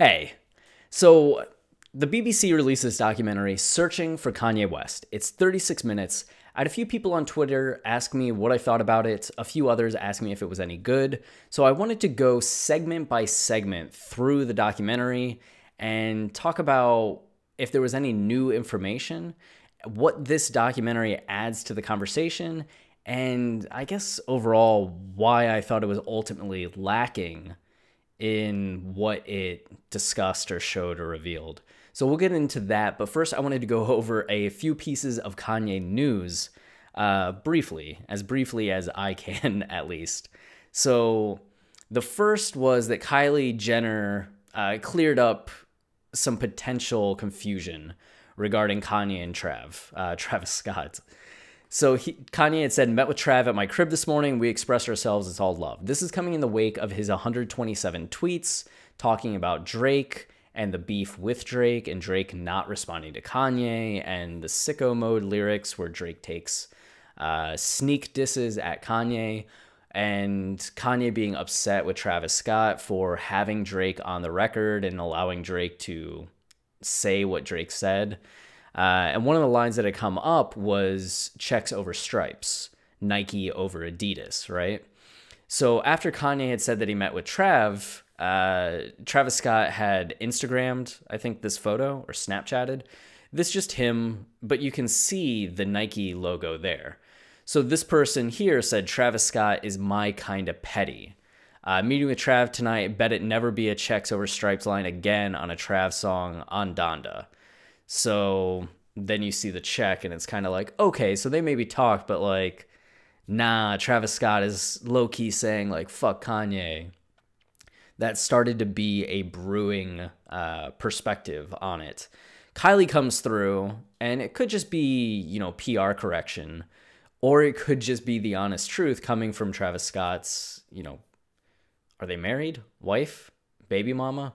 Hey, so the BBC released this documentary, Searching for Kanye West. It's 36 minutes. I had a few people on Twitter ask me what I thought about it. A few others asked me if it was any good. So I wanted to go segment by segment through the documentary and talk about if there was any new information, what this documentary adds to the conversation, and I guess overall why I thought it was ultimately lacking in what it discussed or showed or revealed. So we'll get into that, but first I wanted to go over a few pieces of Kanye news briefly as I can at least. So the first was that Kylie Jenner cleared up some potential confusion regarding Kanye and Travis Scott. So Kanye had said, met with Trav at my crib this morning. We expressed ourselves. It's all love. This is coming in the wake of his 127 tweets talking about Drake and the beef with Drake and Drake not responding to Kanye and the sicko mode lyrics where Drake takes sneak disses at Kanye and Kanye being upset with Travis Scott for having Drake on the record and allowing Drake to say what Drake said. And one of the lines that had come up was checks over stripes, Nike over Adidas, right? So after Kanye had said that he met with Travis Scott had Instagrammed, I think, this photo or Snapchatted. This just him, but you can see the Nike logo there. So this person here said, Travis Scott is my kind of petty. Meeting with Trav tonight, bet it never be a checks over stripes line again on a Trav song on Donda. So then you see the check and it's kind of like, okay, so they maybe talked, but like, nah, Travis Scott is low-key saying like, fuck Kanye. That started to be a brewing perspective on it. Kylie comes through and it could just be, PR correction, or it could just be the honest truth coming from Travis Scott's, are they married? Wife? Baby mama?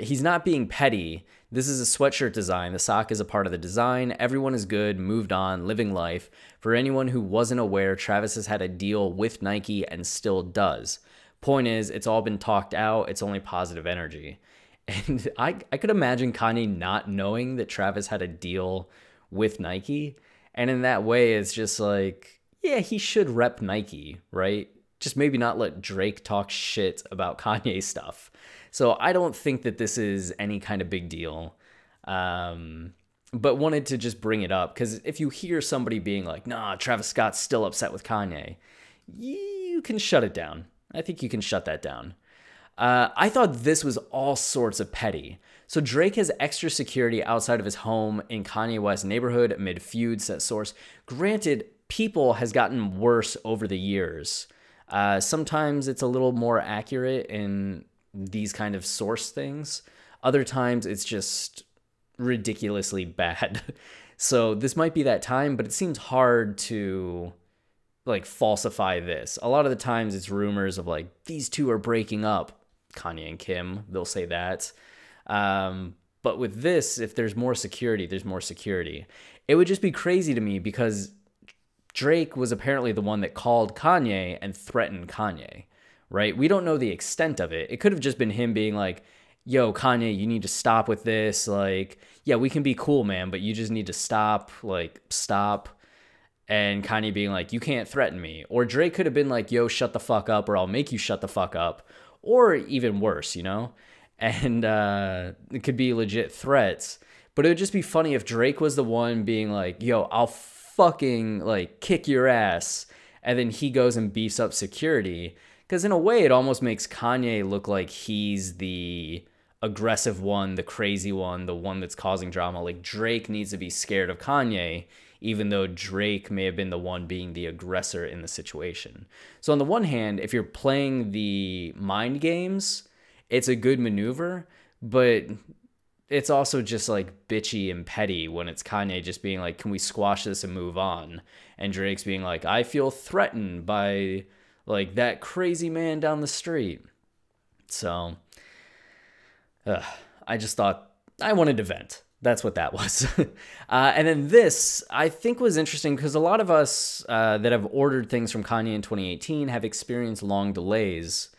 He's not being petty. This is a sweatshirt design. The sock is a part of the design. Everyone is good, moved on, living life. For anyone who wasn't aware, Travis has had a deal with Nike and still does. Point is, it's all been talked out. It's only positive energy. And I could imagine Kanye not knowing that Travis had a deal with Nike. And in that way, it's just like, yeah, he should rep Nike, right? Just maybe not let Drake talk shit about Kanye stuff. So I don't think that this is any kind of big deal, but wanted to just bring it up because if you hear somebody being like, nah, Travis Scott's still upset with Kanye, you can shut it down. I think you can shut that down. I thought this was all sorts of petty. So Drake has extra security outside of his home in Kanye West's neighborhood amid feuds, that source. Granted, people has gotten worse over the years. Sometimes it's a little more accurate in these kind of source things. Other times it's just ridiculously bad. So this might be that time, but it seems hard to like falsify this. A lot of the times it's rumors of like these two are breaking up, Kanye and Kim, they'll say that. But with this, if there's more security, there's more security. It would just be crazy to me because Drake was apparently the one that called Kanye and threatened Kanye, right? We don't know the extent of it. It could have just been him being like, yo, Kanye, you need to stop with this. Like, yeah, we can be cool, man, but you just need to stop, like, stop. And Kanye being like, you can't threaten me. Or Drake could have been like, yo, shut the fuck up, or I'll make you shut the fuck up. Or even worse, And it could be legit threats. But it would just be funny if Drake was the one being like, yo, I'll fucking, like, kick your ass. And then he goes and beefs up security. Because in a way, it almost makes Kanye look like he's the aggressive one, the crazy one, the one that's causing drama. Like, Drake needs to be scared of Kanye, even though Drake may have been the one being the aggressor in the situation. So on the one hand, if you're playing the mind games, it's a good maneuver, but it's also just like bitchy and petty when it's Kanye just being like, can we squash this and move on? And Drake's being like, I feel threatened by like that crazy man down the street. So I just thought I wanted to vent. That's what that was. And then this, I think, was interesting because a lot of us that have ordered things from Kanye in 2018 have experienced long delays.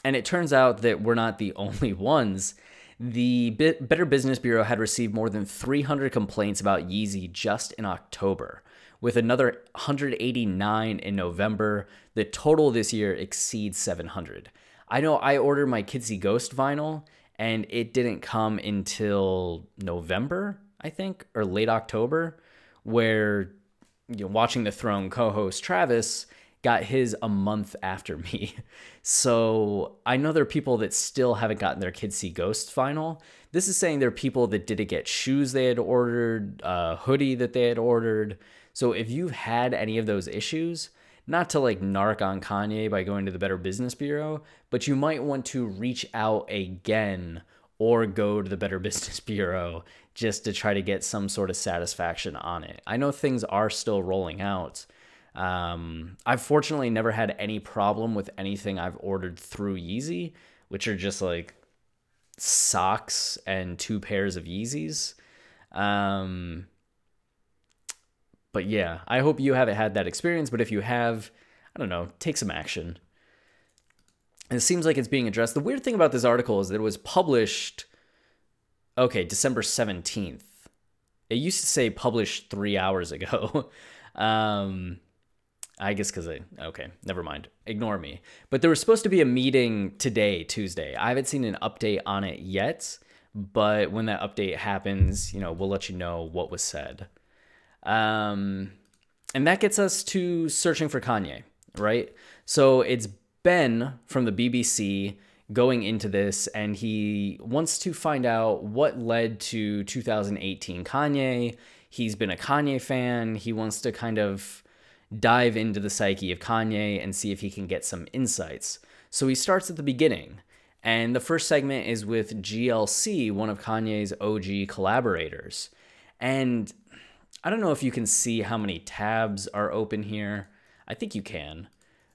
And it turns out that we're not the only ones. The Better Business Bureau had received more than 300 complaints about Yeezy just in October, with another 189 in November. The total this year exceeds 700. I know I ordered my Kitsy Ghost vinyl, and it didn't come until November, I think, or late October, where Watching the Throne co-host Travis got his a month after me. So I know there are people that still haven't gotten their Kids See Ghosts vinyl. This is saying there are people that didn't get shoes they had ordered, a hoodie that they had ordered. So if you've had any of those issues, not to like narc on Kanye by going to the Better Business Bureau, but you might want to reach out again or go to the Better Business Bureau just to try to get some sort of satisfaction on it. I know things are still rolling out. I've fortunately never had any problem with anything I've ordered through Yeezy, which are just like socks and 2 pairs of Yeezys. But yeah, I hope you haven't had that experience, but if you have, I don't know, take some action. And it seems like it's being addressed. The weird thing about this article is that it was published, December 17th. It used to say published 3 hours ago. I guess because never mind. Ignore me. But there was supposed to be a meeting today, Tuesday. I haven't seen an update on it yet, but when that update happens, we'll let you know what was said. And that gets us to searching for Kanye, right? So it's Ben from the BBC going into this, and he wants to find out what led to 2018 Kanye. He's been a Kanye fan. He wants to kind of dive into the psyche of Kanye and see if he can get some insights. So he starts at the beginning, and the first segment is with GLC, one of Kanye's OG collaborators. And I don't know if you can see how many tabs are open here. I think you can.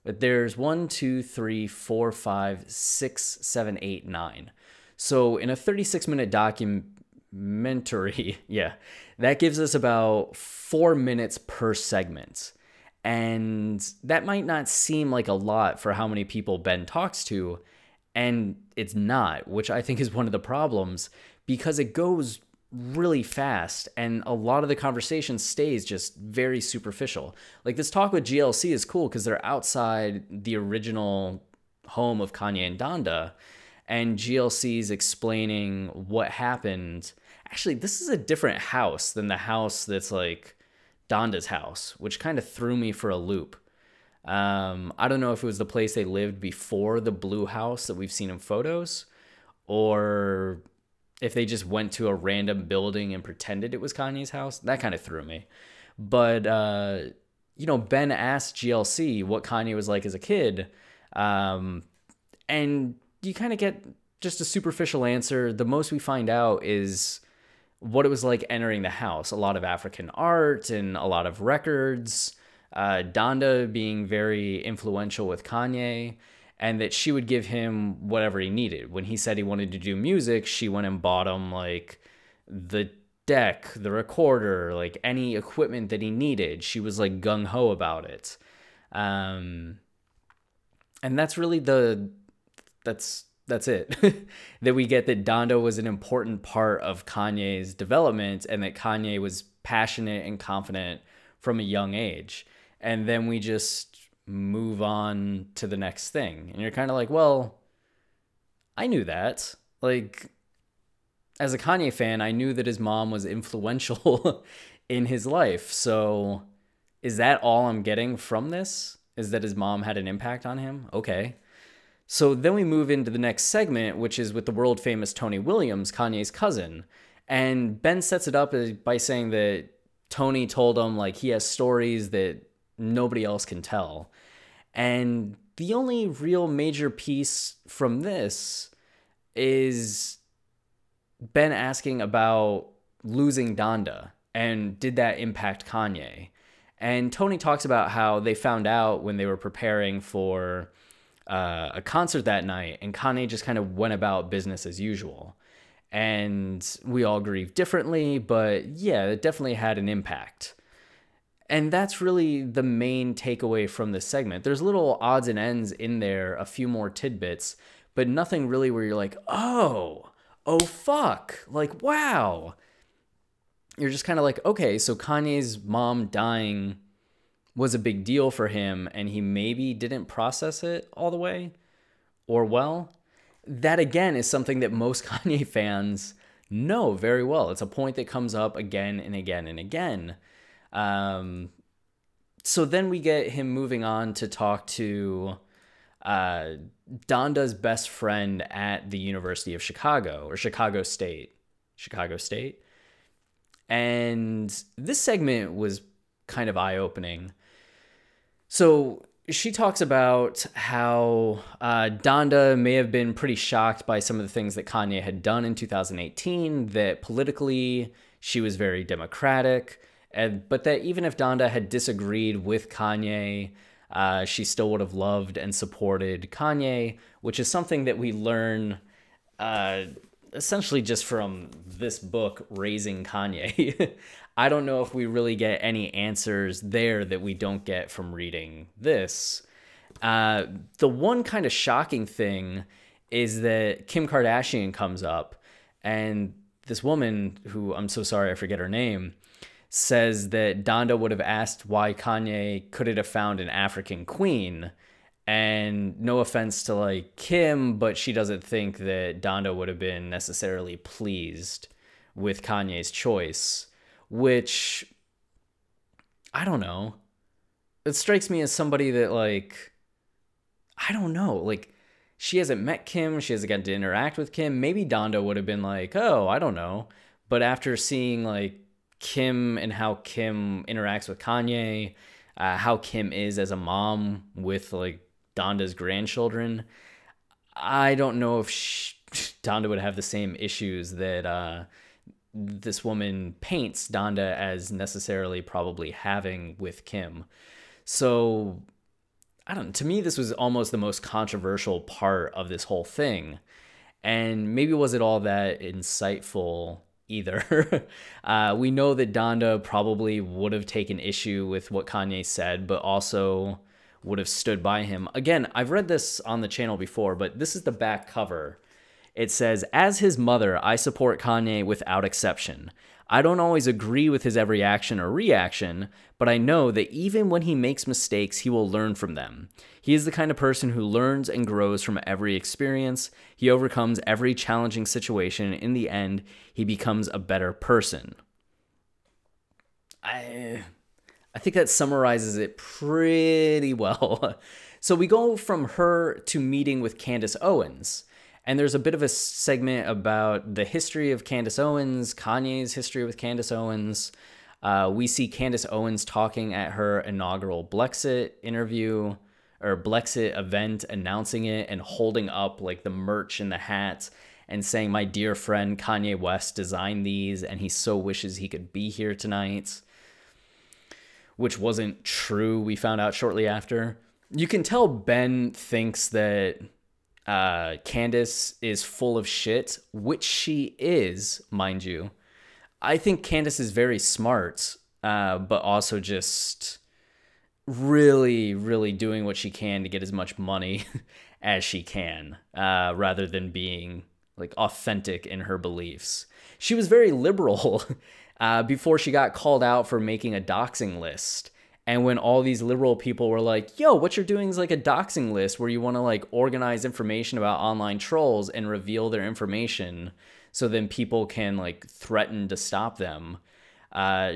But there's 1, 2, 3, 4, 5, 6, 7, 8, 9. So in a 36-minute documentary, that gives us about 4 minutes per segment. And that might not seem like a lot for how many people Ben talks to, and it's not, which I think is one of the problems, because it goes really fast and a lot of the conversation stays just very superficial. Like this talk with GLC is cool because they're outside the original home of Kanye and Donda, and GLC's explaining what happened. Actually, this is a different house than the house that's like Donda's house, which kind of threw me for a loop. I don't know if it was the place they lived before the blue house that we've seen in photos, or if they just went to a random building and pretended it was Kanye's house. That kind of threw me. But, Ben asked GLC what Kanye was like as a kid, and you kind of get just a superficial answer. The most we find out is what it was like entering the house. A lot of African art and a lot of records. Donda being very influential with Kanye, and that she would give him whatever he needed. When he said he wanted to do music, she went and bought him like the deck, the recorder, like any equipment that he needed. She was like gung-ho about it. And that's really that's it. That we get that Donda was an important part of Kanye's development, and that Kanye was passionate and confident from a young age. And then we just move on to the next thing. And you're kind of like, well, I knew that. Like, as a Kanye fan, I knew that his mom was influential in his life. So is that all I'm getting from this? Is that his mom had an impact on him? Okay. So then we move into the next segment, which is with the world famous Tony Williams, Kanye's cousin. And Ben sets it up by saying that Tony told him like he has stories that nobody else can tell. And the only real major piece from this is Ben asking about losing Donda and did that impact Kanye. And Tony talks about how they found out when they were preparing for a concert that night, and Kanye just kind of went about business as usual. And we all grieve differently, but yeah, it definitely had an impact. And that's really the main takeaway from this segment. There's little odds and ends in there, a few more tidbits, but nothing really where you're like, oh fuck, like, wow. You're just kind of like, okay, so Kanye's mom dying was a big deal for him, and he maybe didn't process it all the way, or well. That again is something that most Kanye fans know very well. It's a point that comes up again and again and again. So then we get him moving on to talk to Donda's best friend at the University of Chicago, or Chicago State. And this segment was kind of eye-opening. So she talks about how Donda may have been pretty shocked by some of the things that Kanye had done in 2018, that politically she was very democratic, but that even if Donda had disagreed with Kanye, she still would have loved and supported Kanye, which is something that we learn essentially just from this book, Raising Kanye. I don't know if we really get any answers there that we don't get from reading this. The one kind of shocking thing is that Kim Kardashian comes up, and this woman, who I'm so sorry I forget her name, says that Donda would have asked why Kanye couldn't have found an African queen. And no offense to like Kim, but she doesn't think that Donda would have been necessarily pleased with Kanye's choice, which, I don't know. It strikes me as somebody that, like, I don't know, like, she hasn't met Kim, she hasn't gotten to interact with Kim. Maybe Donda would have been like, oh, I don't know. But after seeing like Kim and how Kim interacts with Kanye, how Kim is as a mom with like Donda's grandchildren, I don't know if Donda would have the same issues that this woman paints Donda as necessarily probably having with Kim. So, I don't know, to me, this was almost the most controversial part of this whole thing. And maybe was it all that insightful either. We know that Donda probably would have taken issue with what Kanye said, but also would have stood by him. Again, I've read this on the channel before, but this is the back cover. It says, as his mother, I support Kanye without exception. I don't always agree with his every action or reaction, but I know that even when he makes mistakes, he will learn from them. He is the kind of person who learns and grows from every experience. He overcomes every challenging situation. In the end, he becomes a better person. I think that summarizes it pretty well. So we go from her to meeting with Candice Owens. And there's a bit of a segment about the history of Candice Owens, Kanye's history with Candice Owens. We see Candice Owens talking at her inaugural Blexit interview, or Blexit event, announcing it and holding up like the merch and the hats and saying, my dear friend Kanye West designed these and he so wishes he could be here tonight. Which wasn't true, we found out shortly after. You can tell Ben thinks that Candice is full of shit, which she is, mind you. I think Candice is very smart, but also just really, really doing what she can to get as much money as she can, rather than being like authentic in her beliefs. She was very liberal before she got called out for making a doxing list. And when all these liberal people were like, yo, what you're doing is like a doxing list where you want to like organize information about online trolls and reveal their information so then people can like threaten to stop them.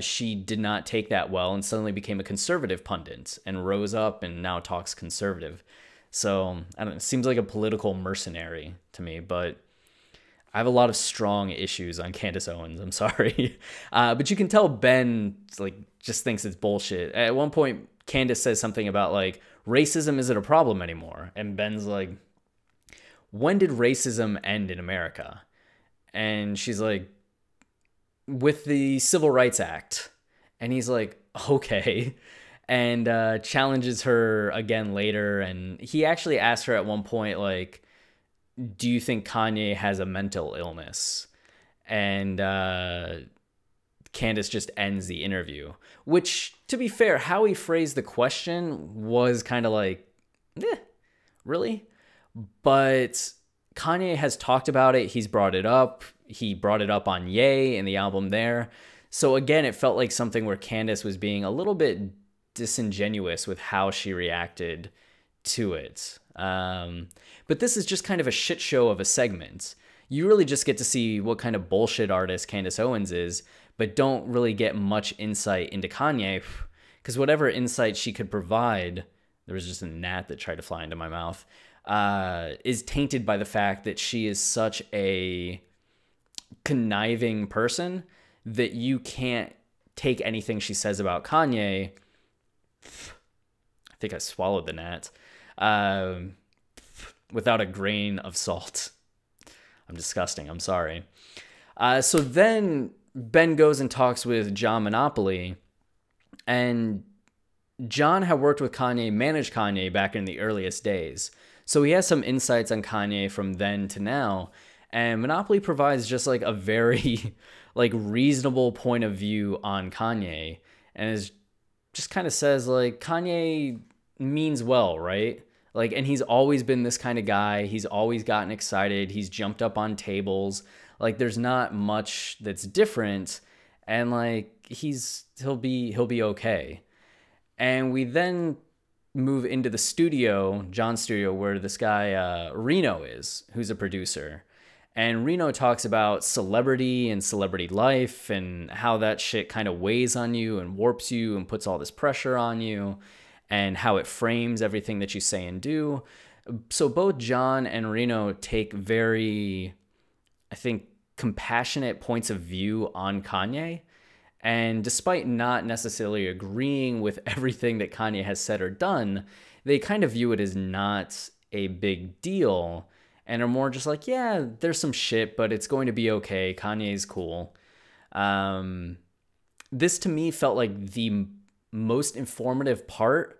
She did not take that well and suddenly became a conservative pundit and rose up and now talks conservative. So I don't know, it seems like a political mercenary to me, but I have a lot of strong issues on Candice Owens. I'm sorry. But you can tell Ben like just thinks it's bullshit. At one point, Candice says something about like racism isn't a problem anymore. And Ben's like, when did racism end in America? And she's like, with the Civil Rights Act. And he's like, okay. And challenges her again later. And he actually asked her at one point, like, do you think Kanye has a mental illness? And Candice just ends the interview, which, to be fair, how he phrased the question was kind of like, really? But Kanye has talked about it. He's brought it up. He brought it up on Ye in the album there. So again, it felt like something where Candice was being a little bit disingenuous with how she reacted to it. But this is just kind of a shit show of a segment. You really just get to see what kind of bullshit artist Candice Owens is, but don't really get much insight into Kanye, because whatever insight she could provide, there was just a gnat that tried to fly into my mouth, is tainted by the fact that she is such a conniving person that you can't take anything she says about Kanye. I think I swallowed the gnat. Without a grain of salt. I'm disgusting. I'm sorry. So then Ben goes and talks with John Monopoly, and John had worked with Kanye, managed Kanye back in the earliest days. So he has some insights on Kanye from then to now, and Monopoly provides just like a very like reasonable point of view on Kanye, and is just kind of says like Kanye means well, right? Like, and he's always been this kind of guy. He's always gotten excited. He's jumped up on tables. Like, there's not much that's different, and like he'll be okay. And we then move into the studio, John's studio, where this guy Reno is, who's a producer. And Reno talks about celebrity and celebrity life and how that shit kind of weighs on you and warps you and puts all this pressure on you, and how it frames everything that you say and do. So both John and Reno take very, I think, compassionate points of view on Kanye. And despite not necessarily agreeing with everything that Kanye has said or done, they kind of view it as not a big deal and are more just like, yeah, there's some shit, but it's going to be okay. Kanye's cool. This to me felt like the most informative part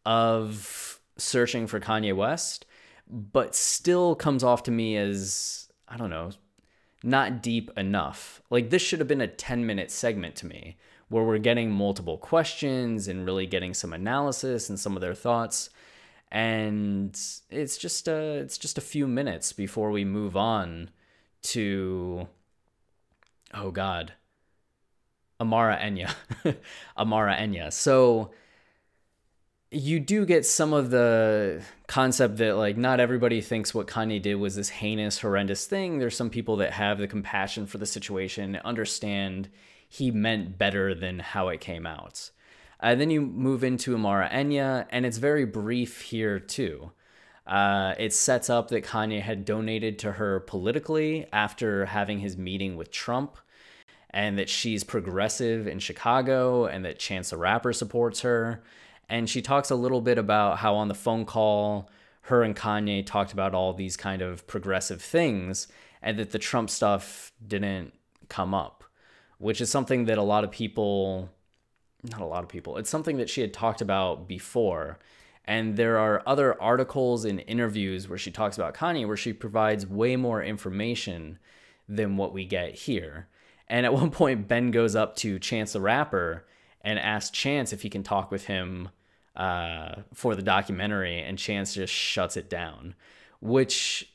of searching for Kanye West, but still comes off to me as, I don't know, not deep enough. Like, this should have been a 10-minute segment to me, where we're getting multiple questions and really getting some analysis and some of their thoughts. And it's just a few minutes before we move on to, oh God, Amara Enya. Amara Enya. So you do get some of the concept that like not everybody thinks what Kanye did was this heinous, horrendous thing. There's some people that have the compassion for the situation, understand he meant better than how it came out. Then you move into Amara Enya, and it's very brief here too. It sets up that Kanye had donated to her politically after having his meeting with Trump, and that she's progressive in Chicago, and that Chance the Rapper supports her. And she talks a little bit about how on the phone call, her and Kanye talked about all these kind of progressive things, and that the Trump stuff didn't come up, which is something that not a lot of people, it's something that she had talked about before. And there are other articles and interviews where she talks about Kanye, where she provides way more information than what we get here. And at one point, Ben goes up to Chance the Rapper and asks Chance if he can talk with him for the documentary, and Chance just shuts it down, which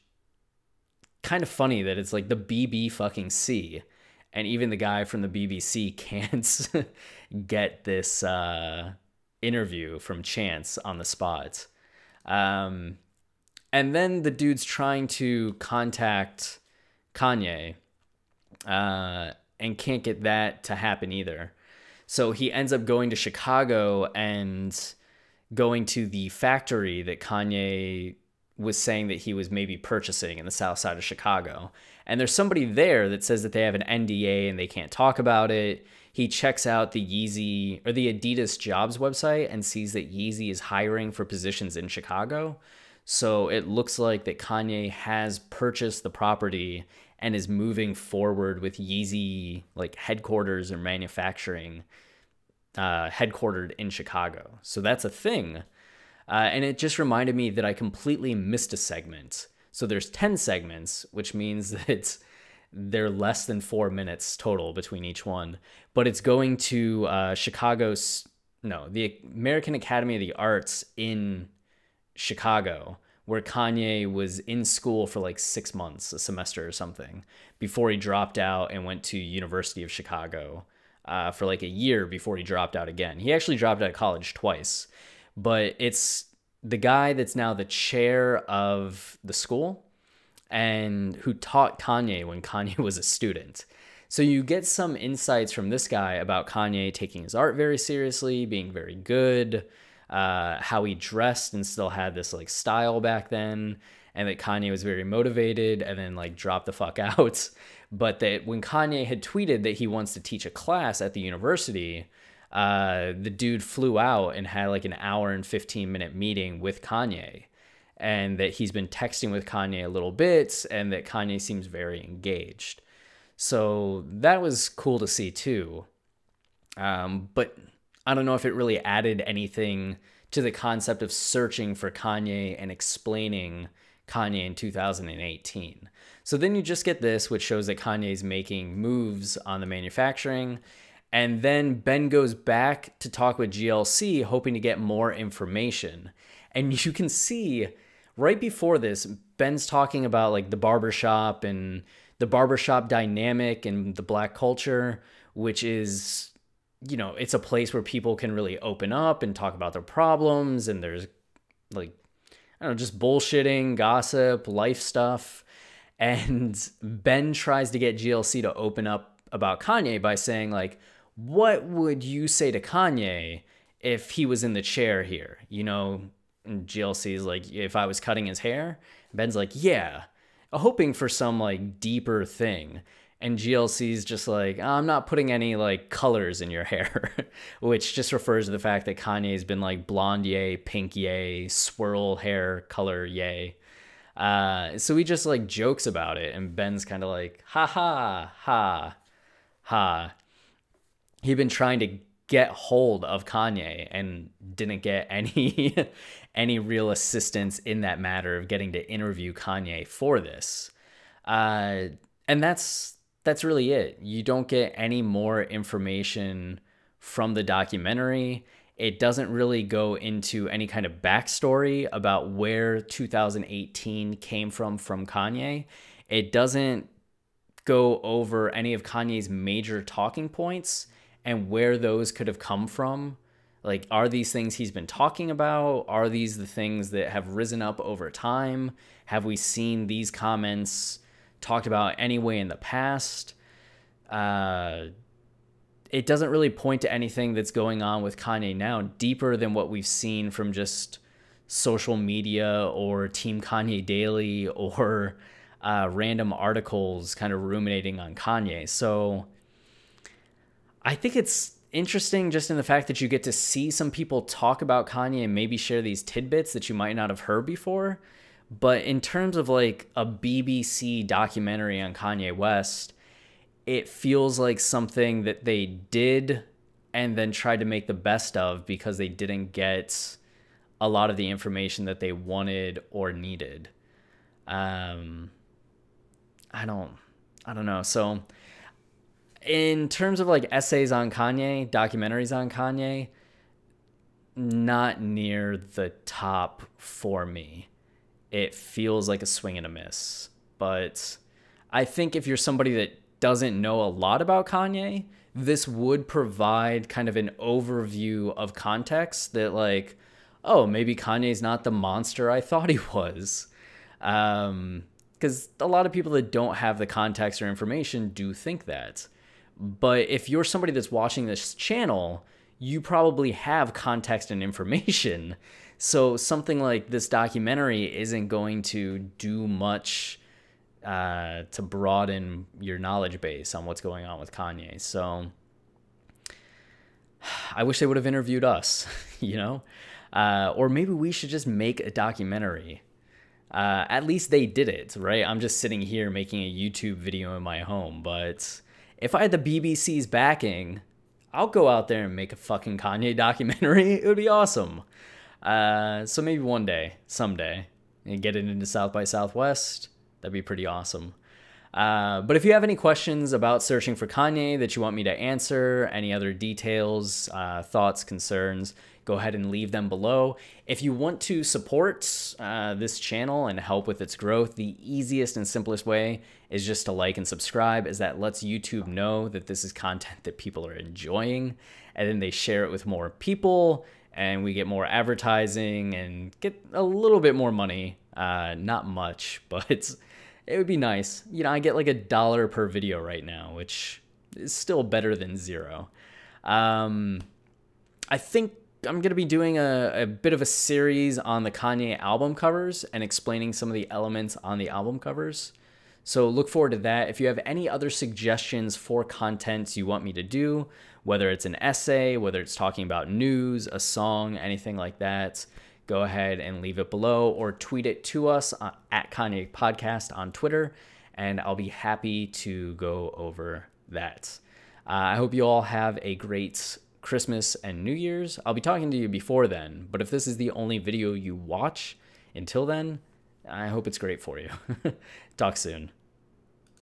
kind of funny that it's like the BBC, and even the guy from the BBC can't get this interview from Chance on the spot. And then the dude's trying to contact Kanye and can't get that to happen either. So he ends up going to Chicago and going to the factory that Kanye was saying that he was maybe purchasing in the south side of Chicago. And there's somebody there that says that they have an NDA and they can't talk about it. He checks out the Yeezy or the Adidas jobs website and sees that Yeezy is hiring for positions in Chicago. So it looks like that Kanye has purchased the property and is moving forward with Yeezy like headquarters or manufacturing headquartered in Chicago. So that's a thing. And it just reminded me that I completely missed a segment. So there's 10 segments, which means that they're less than 4 minutes total between each one. But it's going to the American Academy of the Arts in Chicago, where Kanye was in school for like 6 months, a semester or something, before he dropped out and went to University of Chicago for like a year before he dropped out again. He actually dropped out of college twice, but it's the guy that's now the chair of the school and who taught Kanye when Kanye was a student. So you get some insights from this guy about Kanye taking his art very seriously, being very good, how he dressed and still had this like style back then, and that Kanye was very motivated and then like dropped the fuck out. But that when Kanye had tweeted that he wants to teach a class at the university, the dude flew out and had like an hour and 15-minute meeting with Kanye, and that he's been texting with Kanye a little bit, and that Kanye seems very engaged. So that was cool to see too. But I don't know if it really added anything to the concept of searching for Kanye and explaining Kanye in 2018. So then you just get this, which shows that Kanye's making moves on the manufacturing. And then Ben goes back to talk with GLC, hoping to get more information. And you can see right before this, Ben's talking about like the barbershop and the barbershop dynamic and the Black culture, which is, you know, it's a place where people can really open up and talk about their problems. And there's like, I don't know, just bullshitting, gossip, life stuff. And Ben tries to get GLC to open up about Kanye by saying like, what would you say to Kanye if he was in the chair here? You know, and GLC's like, if I was cutting his hair? Ben's like, yeah, hoping for some like deeper thing. And GLC's just like, I'm not putting any like colors in your hair, which just refers to the fact that Kanye's been like blonde yay, pink yay, swirl hair color yay. So he just like jokes about it, and Ben's kind of like, ha ha, ha, ha. He'd been trying to get hold of Kanye and didn't get any real assistance in that matter of getting to interview Kanye for this. And that's really it. You don't get any more information from the documentary. It doesn't really go into any kind of backstory about where 2018 came from Kanye. It doesn't go over any of Kanye's major talking points and where those could have come from. Like, are these things he's been talking about? Are these the things that have risen up over time? Have we seen these comments talked about anyway in the past? It doesn't really point to anything that's going on with Kanye now deeper than what we've seen from just social media or Team Kanye Daily or random articles kind of ruminating on Kanye. So I think it's interesting just in the fact that you get to see some people talk about Kanye and maybe share these tidbits that you might not have heard before. But in terms of like a BBC documentary on Kanye West, it feels like something that they did and then tried to make the best of because they didn't get a lot of the information that they wanted or needed. I don't know. So in terms of like essays on Kanye, documentaries on Kanye, not near the top for me. It feels like a swing and a miss. But I think if you're somebody that doesn't know a lot about Kanye, this would provide kind of an overview of context that like, oh, maybe Kanye's not the monster I thought he was. Because a lot of people that don't have the context or information do think that. But if you're somebody that's watching this channel, you probably have context and information. So something like this documentary isn't going to do much to broaden your knowledge base on what's going on with Kanye. So I wish they would have interviewed us, you know? Or maybe we should just make a documentary. At least they did it, right? I'm just sitting here making a YouTube video in my home, but if I had the BBC's backing, I'll go out there and make a fucking Kanye documentary. It would be awesome. So maybe one day, someday, and get it into South by Southwest. That'd be pretty awesome. But if you have any questions about searching for Kanye that you want me to answer, any other details, thoughts, concerns, go ahead and leave them below. If you want to support this channel and help with its growth, the easiest and simplest way is just to like and subscribe, as that lets YouTube know that this is content that people are enjoying, and then they share it with more people, and we get more advertising and get a little bit more money. Not much, but it would be nice. You know, I get like $1 per video right now, which is still better than zero. I think I'm going to be doing a bit of a series on the Kanye album covers and explaining some of the elements on the album covers. So look forward to that. If you have any other suggestions for content you want me to do, whether it's an essay, whether it's talking about news, a song, anything like that, go ahead and leave it below or tweet it to us at Kanye Podcast on Twitter, and I'll be happy to go over that. I hope you all have a great Christmas and New Year's. I'll be talking to you before then, but if this is the only video you watch until then, I hope it's great for you. Talk soon.